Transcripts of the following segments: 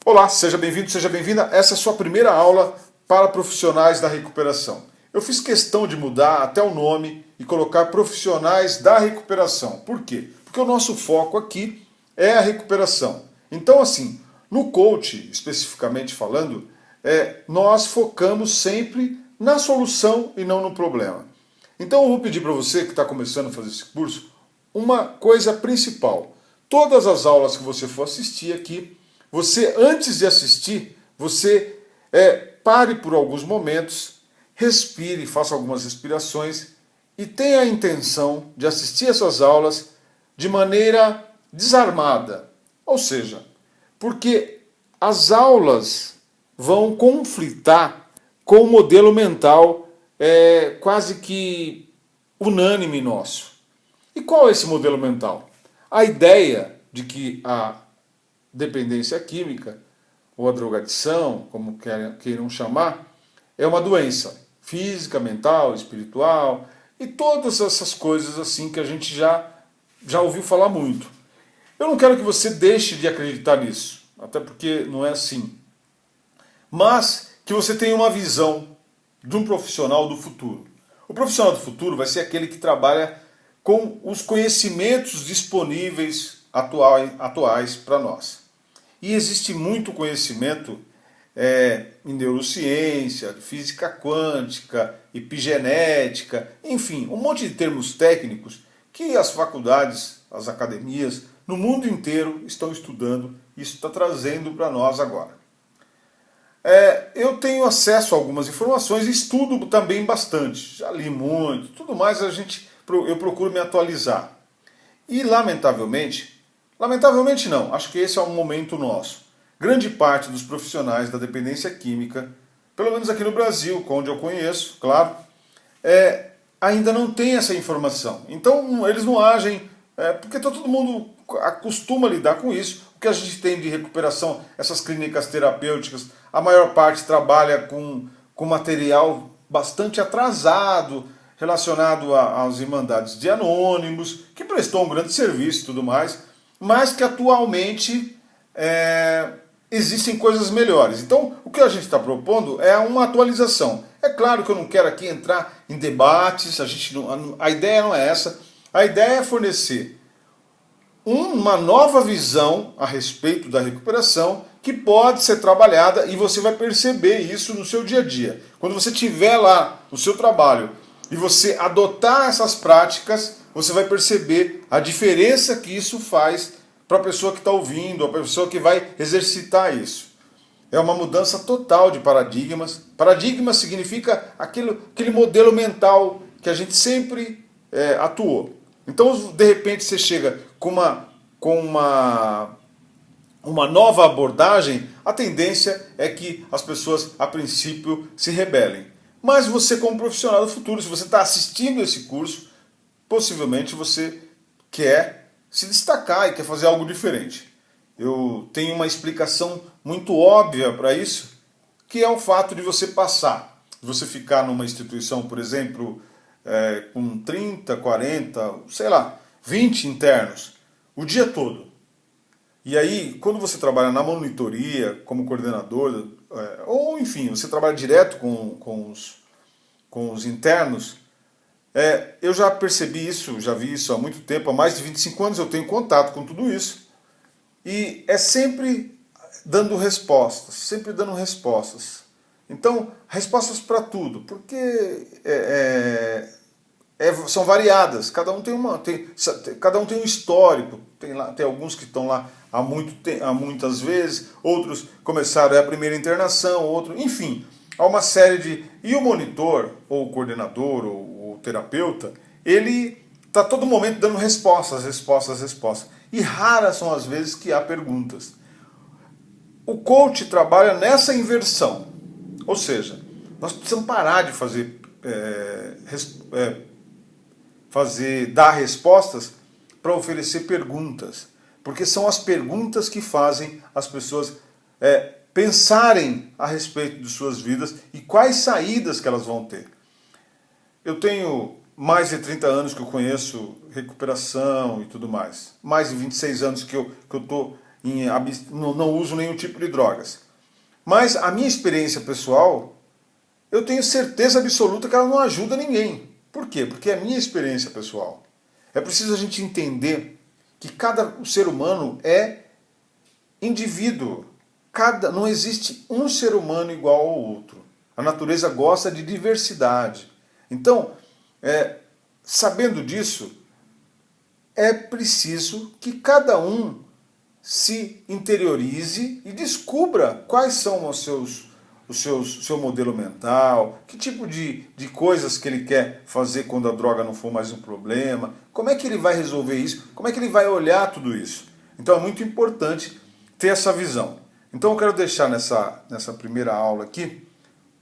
Olá, seja bem-vindo, seja bem-vinda. Essa é a sua primeira aula para profissionais da recuperação. Eu fiz questão de mudar até o nome e colocar profissionais da recuperação. Por quê? Porque o nosso foco aqui é a recuperação. Então, assim, no coach, especificamente falando, nós focamos sempre na solução e não no problema. Então eu vou pedir para você que está começando a fazer esse curso uma coisa principal. Todas as aulas que você for assistir aqui, você, antes de assistir, você pare por alguns momentos, respire, faça algumas respirações e tenha a intenção de assistir essas aulas de maneira desarmada. Ou seja, porque as aulas vão conflitar com o modelo mental quase que unânime nosso. E qual é esse modelo mental? A ideia de que a dependência química, ou a drogadição, como queiram chamar, é uma doença física, mental, espiritual e todas essas coisas assim que a gente já ouviu falar muito. Eu não quero que você deixe de acreditar nisso, até porque não é assim. Mas que você tenha uma visão de um profissional do futuro. O profissional do futuro vai ser aquele que trabalha com os conhecimentos disponíveis atuais para nós. E existe muito conhecimento em neurociência, física quântica, epigenética, enfim, um monte de termos técnicos que as faculdades, as academias, no mundo inteiro estão estudando e isso está trazendo para nós agora. Eu tenho acesso a algumas informações e estudo também bastante, já li muito, tudo mais eu procuro me atualizar. E lamentavelmente não, acho que esse é um momento nosso. Grande parte dos profissionais da dependência química, pelo menos aqui no Brasil, onde eu conheço, claro, ainda não tem essa informação. Então eles não agem, porque todo mundo acostuma lidar com isso. O que a gente tem de recuperação, essas clínicas terapêuticas, a maior parte trabalha com material bastante atrasado, relacionado às irmandades de anônimos, que prestou um grande serviço e tudo mais, mas que atualmente existem coisas melhores. Então, o que a gente está propondo é uma atualização. É claro que eu não quero aqui entrar em debates, a ideia não é essa. A ideia é fornecer uma nova visão a respeito da recuperação que pode ser trabalhada e você vai perceber isso no seu dia a dia. Quando você estiver lá no seu trabalho e você adotar essas práticas, você vai perceber a diferença que isso faz para a pessoa que está ouvindo, a pessoa que vai exercitar isso. É uma mudança total de paradigmas. Paradigma significa aquele modelo mental que a gente sempre atuou. Então, de repente, você chega com uma nova abordagem, a tendência é que as pessoas, a princípio, se rebelem. Mas você, como profissional do futuro, se você está assistindo esse curso, possivelmente você quer se destacar e quer fazer algo diferente. Eu tenho uma explicação muito óbvia para isso, que é o fato de você passar. De você ficar numa instituição, por exemplo, com 30, 40, sei lá, 20 internos, o dia todo. E aí, quando você trabalha na monitoria, como coordenador, ou enfim, você trabalha direto com os internos, eu já percebi isso, já vi isso há muito tempo, há mais de 25 anos eu tenho contato com tudo isso. E é sempre dando respostas, sempre dando respostas. Então, respostas para tudo, porque são variadas, cada um tem um histórico, tem alguns que estão lá há muitas vezes, outros começaram a primeira internação, enfim, há uma série de... E o monitor, ou o coordenador, ou o terapeuta, ele está todo momento dando respostas. E raras são as vezes que há perguntas. O coach trabalha nessa inversão. Ou seja, nós precisamos parar de dar respostas para oferecer perguntas. Porque são as perguntas que fazem as pessoas pensarem a respeito de suas vidas e quais saídas que elas vão ter. Eu tenho mais de 30 anos que eu conheço recuperação e tudo mais. Mais de 26 anos que eu estou não uso nenhum tipo de drogas. Mas a minha experiência pessoal, eu tenho certeza absoluta que ela não ajuda ninguém. Por quê? Porque é a minha experiência pessoal. É preciso a gente entender que cada ser humano é indivíduo. Não existe um ser humano igual ao outro. A natureza gosta de diversidade. Então, sabendo disso, é preciso que cada um se interiorize e descubra quais são seu modelo mental, que tipo de coisas que ele quer fazer quando a droga não for mais um problema, como é que ele vai resolver isso, como é que ele vai olhar tudo isso. Então é muito importante ter essa visão. Então eu quero deixar nessa primeira aula aqui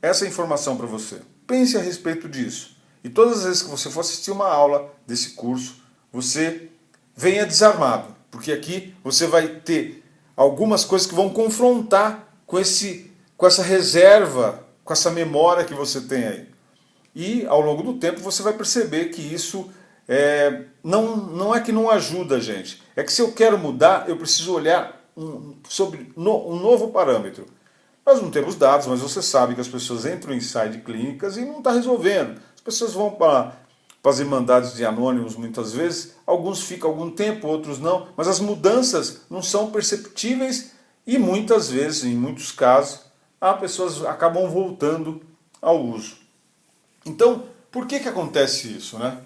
essa informação para você. Pense a respeito disso. E todas as vezes que você for assistir uma aula desse curso, você venha desarmado, porque aqui você vai ter algumas coisas que vão confrontar com essa reserva, com essa memória que você tem aí. E ao longo do tempo você vai perceber que isso não é que não ajuda a gente. É que se eu quero mudar, eu preciso olhar sobre um novo parâmetro. Nós não temos dados, mas você sabe que as pessoas entram em site de clínicas e não está resolvendo. As pessoas vão para fazer mandados de anônimos muitas vezes, alguns ficam algum tempo, outros não, mas as mudanças não são perceptíveis e muitas vezes, em muitos casos, as pessoas acabam voltando ao uso. Então, por que acontece isso, né?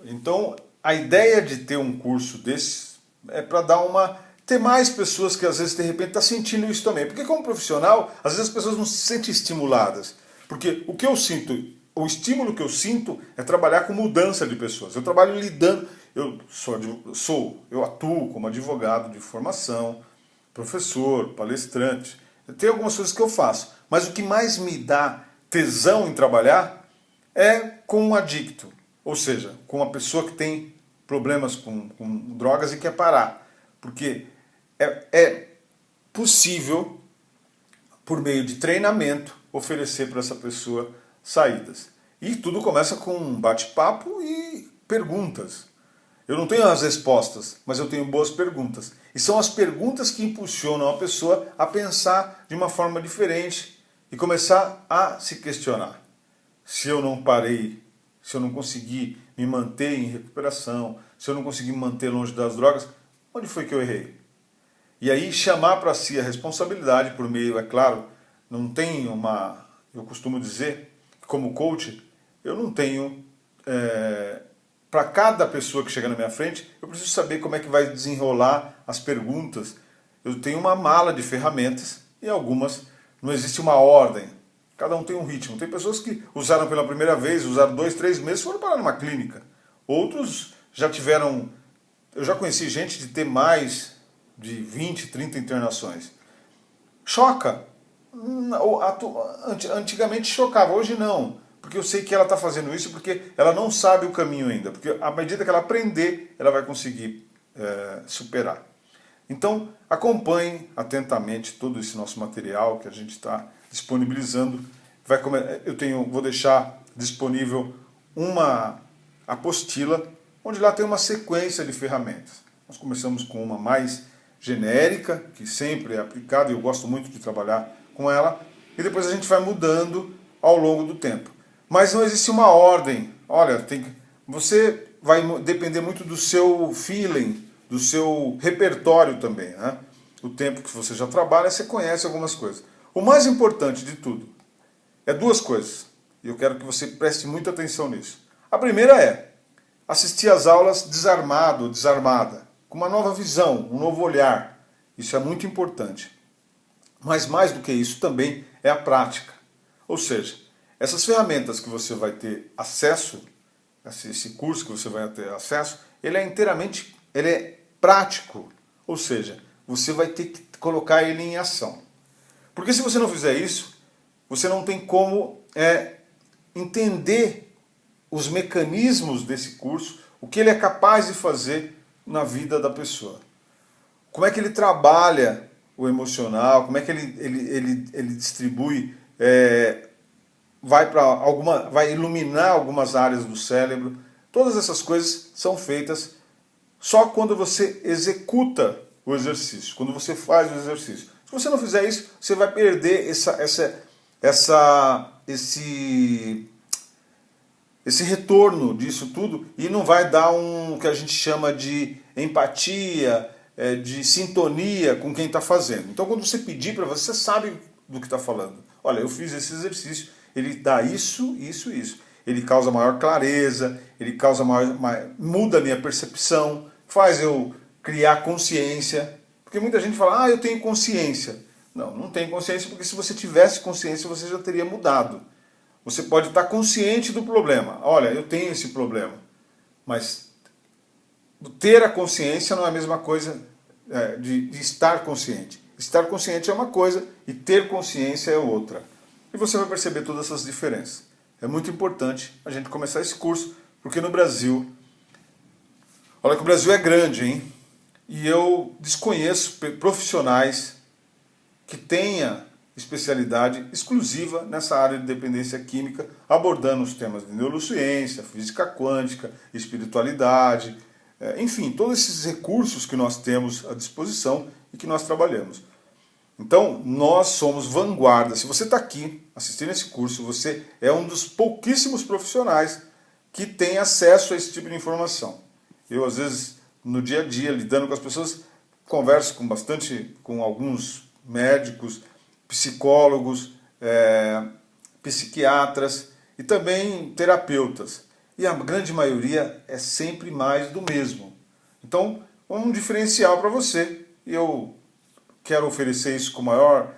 Então, a ideia de ter um curso desse é para ter mais pessoas que às vezes de repente estão sentindo isso também. Porque como profissional, às vezes as pessoas não se sentem estimuladas. Porque o que eu sinto, o estímulo que eu sinto é trabalhar com mudança de pessoas. Eu trabalho lidando, eu atuo como advogado de formação, professor, palestrante. Tem algumas coisas que eu faço. Mas o que mais me dá tesão em trabalhar é com um adicto. Ou seja, com uma pessoa que tem problemas com drogas e quer parar. Porque é possível, por meio de treinamento, oferecer para essa pessoa saídas. E tudo começa com um bate-papo e perguntas. Eu não tenho as respostas, mas eu tenho boas perguntas. E são as perguntas que impulsionam a pessoa a pensar de uma forma diferente e começar a se questionar. Se eu não parei, se eu não consegui me manter em recuperação, se eu não consegui me manter longe das drogas, onde foi que eu errei? E aí chamar para si a responsabilidade por meio, é claro, não tem eu costumo dizer, como coach, eu não tenho, para cada pessoa que chega na minha frente, eu preciso saber como é que vai desenrolar as perguntas. Eu tenho uma mala de ferramentas e algumas, não existe uma ordem, cada um tem um ritmo. Tem pessoas que usaram pela primeira vez, usaram 2, 3 meses, foram parar numa clínica. Outros já tiveram, eu já conheci gente de ter mais de 20, 30 internações. Choca. Antigamente chocava, hoje não. Porque eu sei que ela está fazendo isso porque ela não sabe o caminho ainda. Porque à medida que ela aprender, ela vai conseguir superar. Então, acompanhe atentamente todo esse nosso material que a gente está disponibilizando. Vou deixar disponível uma apostila, onde lá tem uma sequência de ferramentas. Nós começamos com uma mais genérica, que sempre é aplicada, e eu gosto muito de trabalhar com ela, e depois a gente vai mudando ao longo do tempo. Mas não existe uma ordem. Olha, você vai depender muito do seu feeling, do seu repertório também, né? O tempo que você já trabalha, você conhece algumas coisas. O mais importante de tudo é 2 coisas, e eu quero que você preste muita atenção nisso. A primeira é assistir às aulas desarmado ou desarmada, com uma nova visão, um novo olhar. Isso é muito importante. Mas mais do que isso também é a prática. Ou seja, essas ferramentas que você vai ter acesso, esse curso que você vai ter acesso, ele é prático. Ou seja, você vai ter que colocar ele em ação. Porque se você não fizer isso, você não tem como entender os mecanismos desse curso, o que ele é capaz de fazer na vida da pessoa. Como é que ele trabalha o emocional, como é que ele distribui, vai iluminar algumas áreas do cérebro. Todas essas coisas são feitas só quando você executa o exercício, quando você faz o exercício. Se você não fizer isso, você vai perder esse retorno disso tudo e não vai dar o que a gente chama de empatia, de sintonia com quem está fazendo. Então, quando você pedir para você sabe do que está falando. Olha, eu fiz esse exercício, ele dá isso, isso, isso. Ele causa maior clareza, ele causa muda a minha percepção, faz eu criar consciência. Porque muita gente fala, eu tenho consciência. Não, não tem consciência, porque se você tivesse consciência, você já teria mudado. Você pode estar consciente do problema. Olha, eu tenho esse problema. Mas ter a consciência não é a mesma coisa de estar consciente. Estar consciente é uma coisa e ter consciência é outra. E você vai perceber todas essas diferenças. É muito importante a gente começar esse curso, porque no Brasil... Olha que o Brasil é grande, hein? E eu desconheço profissionais que tenha especialidade exclusiva nessa área de dependência química, abordando os temas de neurociência, física quântica, espiritualidade, enfim, todos esses recursos que nós temos à disposição e que nós trabalhamos. Então, nós somos vanguarda. Se você está aqui assistindo esse curso, você é um dos pouquíssimos profissionais que tem acesso a esse tipo de informação. Eu, às vezes, no dia a dia, lidando com as pessoas, converso com alguns médicos, psicólogos, psiquiatras e também terapeutas. E a grande maioria é sempre mais do mesmo. Então, um diferencial para você. E eu quero oferecer isso com o maior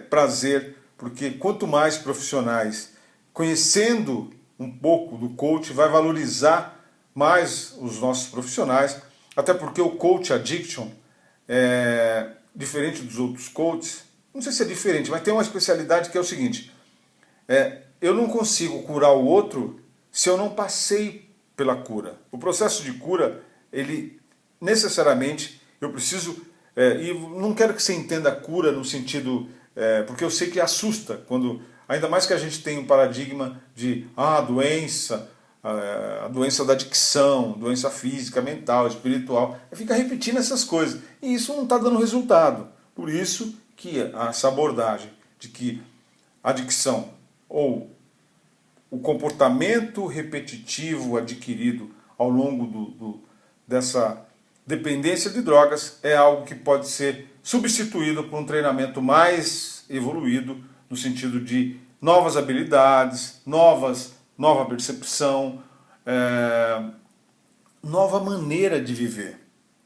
prazer, porque quanto mais profissionais conhecendo um pouco do coach, vai valorizar mais os nossos profissionais, até porque o coach addiction, diferente dos outros coaches, não sei se é diferente, mas tem uma especialidade que é o seguinte, eu não consigo curar o outro se eu não passei pela cura. O processo de cura, ele necessariamente, eu preciso, e não quero que você entenda a cura no sentido, porque eu sei que assusta, ainda mais que a gente tem um paradigma de doença, a doença da adicção, doença física, mental, espiritual, fica repetindo essas coisas, e isso não está dando resultado. Por isso que essa abordagem de que a adicção ou o comportamento repetitivo adquirido ao longo dessa dependência de drogas é algo que pode ser substituído por um treinamento mais evoluído, no sentido de novas habilidades, nova percepção, nova maneira de viver.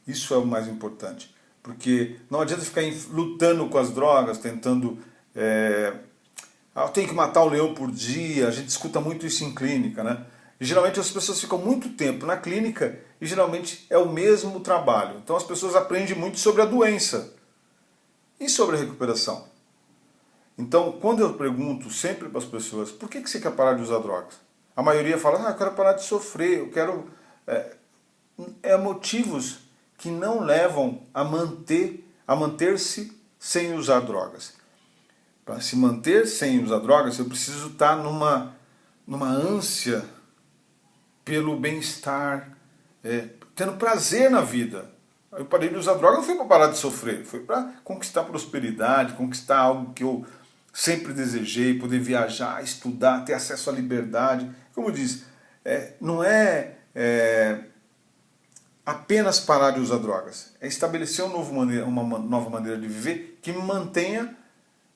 Isso é o mais importante. Porque não adianta ficar lutando com as drogas, tentando... eu tenho que matar o leão por dia, a gente escuta muito isso em clínica, né? E geralmente as pessoas ficam muito tempo na clínica e geralmente é o mesmo trabalho. Então as pessoas aprendem muito sobre a doença e sobre a recuperação. Então, quando eu pergunto sempre para as pessoas, por que você quer parar de usar drogas? A maioria fala, eu quero parar de sofrer, eu quero... motivos que não levam a manter-se sem usar drogas. Para se manter sem usar drogas, eu preciso estar numa ânsia pelo bem-estar, tendo prazer na vida. Eu parei de usar drogas, não foi para parar de sofrer, foi para conquistar prosperidade, conquistar algo que eu sempre desejei, poder viajar, estudar, ter acesso à liberdade. Como eu disse, não é apenas parar de usar drogas, é estabelecer uma nova maneira de viver que me mantenha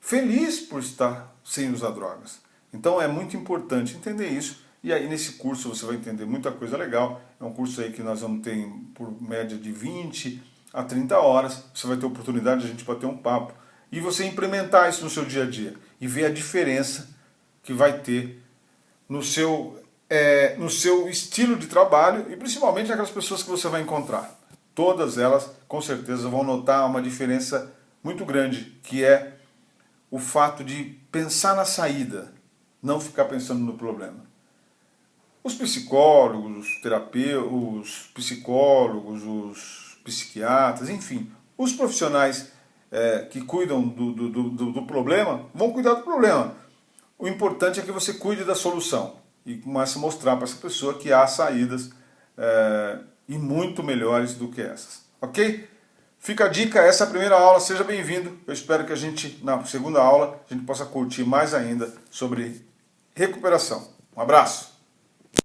feliz por estar sem usar drogas. Então é muito importante entender isso, e aí nesse curso você vai entender muita coisa legal. É um curso aí que nós vamos ter por média de 20 a 30 horas, você vai ter oportunidade de a gente bater um papo, e você implementar isso no seu dia a dia, e ver a diferença que vai ter no seu estilo de trabalho, e principalmente naquelas pessoas que você vai encontrar. Todas elas, com certeza, vão notar uma diferença muito grande, que é o fato de pensar na saída, não ficar pensando no problema. Os psicólogos, os terapeutas, os psicólogos, os psiquiatras, enfim, os profissionais que cuidam do problema, vão cuidar do problema. O importante é que você cuide da solução e comece a mostrar para essa pessoa que há saídas e muito melhores do que essas. Ok? Fica a dica, essa é a primeira aula, seja bem-vindo. Eu espero que a gente, na segunda aula, a gente possa curtir mais ainda sobre recuperação. Um abraço!